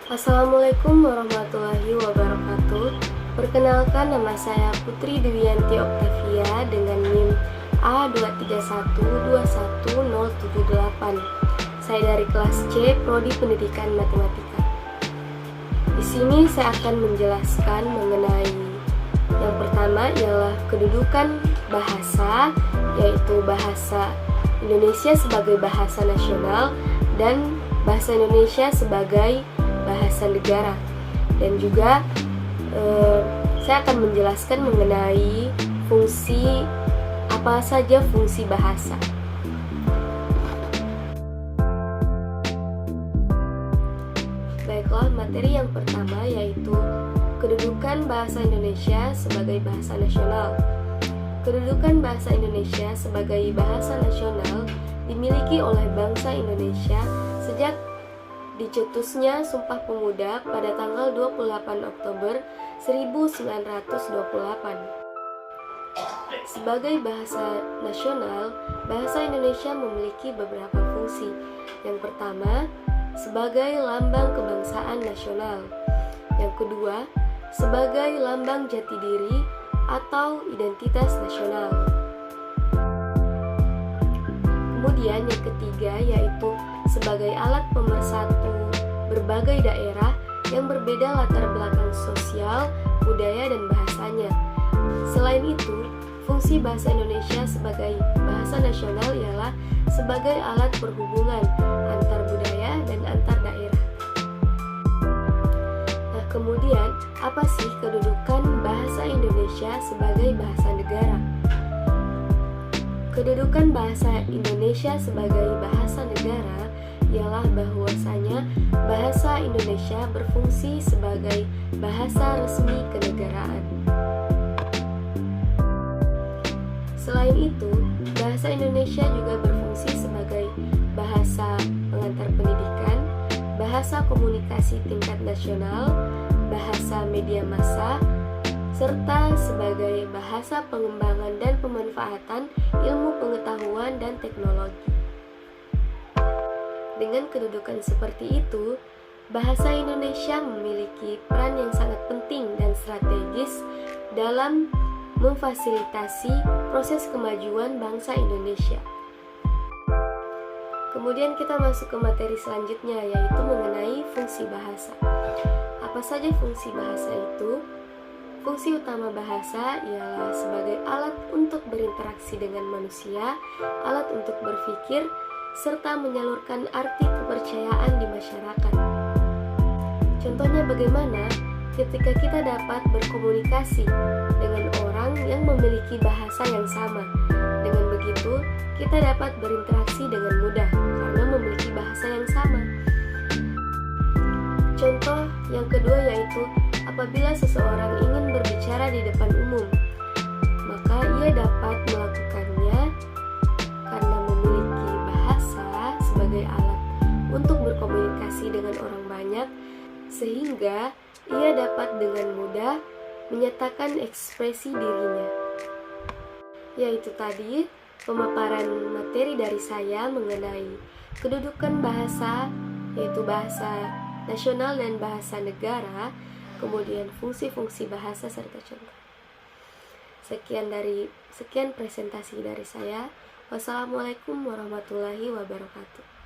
Assalamualaikum warahmatullahi wabarakatuh. Perkenalkan, nama saya Putri Dewiyanti Oktavia dengan NIM A231210078. Saya dari kelas C, Prodi Pendidikan Matematika. Di sini saya akan menjelaskan mengenai yang pertama ialah kedudukan bahasa, yaitu bahasa Indonesia sebagai bahasa nasional dan bahasa Indonesia sebagai bahasa negara. Dan juga saya akan menjelaskan mengenai fungsi, apa saja fungsi bahasa. Baiklah, materi yang pertama yaitu kedudukan bahasa Indonesia sebagai bahasa nasional. Kedudukan bahasa Indonesia sebagai bahasa nasional dimiliki oleh bangsa Indonesia sejak dicetusnya Sumpah Pemuda pada tanggal 28 Oktober 1928. Sebagai bahasa nasional, bahasa Indonesia memiliki beberapa fungsi. Yang pertama, sebagai lambang kebangsaan nasional. Yang kedua, sebagai lambang jati diri atau identitas nasional. Kemudian yang ketiga yaitu sebagai alat pemersatu berbagai daerah yang berbeda latar belakang sosial, budaya, dan bahasanya. Selain itu, fungsi bahasa Indonesia sebagai bahasa nasional ialah sebagai alat perhubungan antar budaya dan antar daerah. Nah, kemudian apa sih kedudukan bahasa Indonesia sebagai bahasa negara? Kedudukan bahasa Indonesia sebagai bahasa negara ialah bahwasanya bahasa Indonesia berfungsi sebagai bahasa resmi kenegaraan. Selain itu, bahasa Indonesia juga berfungsi sebagai bahasa pengantar pendidikan, bahasa komunikasi tingkat nasional, bahasa media massa, serta sebagai bahasa pengembangan dan pemanfaatan ilmu pengetahuan dan teknologi. Dengan kedudukan seperti itu, bahasa Indonesia memiliki peran yang sangat penting dan strategis dalam memfasilitasi proses kemajuan bangsa Indonesia. Kemudian kita masuk ke materi selanjutnya, yaitu mengenai fungsi bahasa. Apa saja fungsi bahasa itu? Fungsi utama bahasa ialah sebagai alat untuk berinteraksi dengan manusia, alat untuk berpikir, serta menyalurkan arti kepercayaan di masyarakat. Contohnya bagaimana ketika kita dapat berkomunikasi dengan orang yang memiliki bahasa yang sama. Dengan begitu, kita dapat berinteraksi dengan mudah karena memiliki bahasa yang sama. Contoh yang kedua yaitu apabila seseorang ingin berbicara di depan umum, maka ia dapat melakukannya karena memiliki bahasa sebagai alat untuk berkomunikasi dengan orang banyak, sehingga ia dapat dengan mudah menyatakan ekspresi dirinya. Yaitu tadi pemaparan materi dari saya mengenai kedudukan bahasa, yaitu bahasa nasional dan bahasa negara, kemudian fungsi-fungsi bahasa serta contoh. Sekian presentasi dari saya. Wassalamualaikum warahmatullahi wabarakatuh.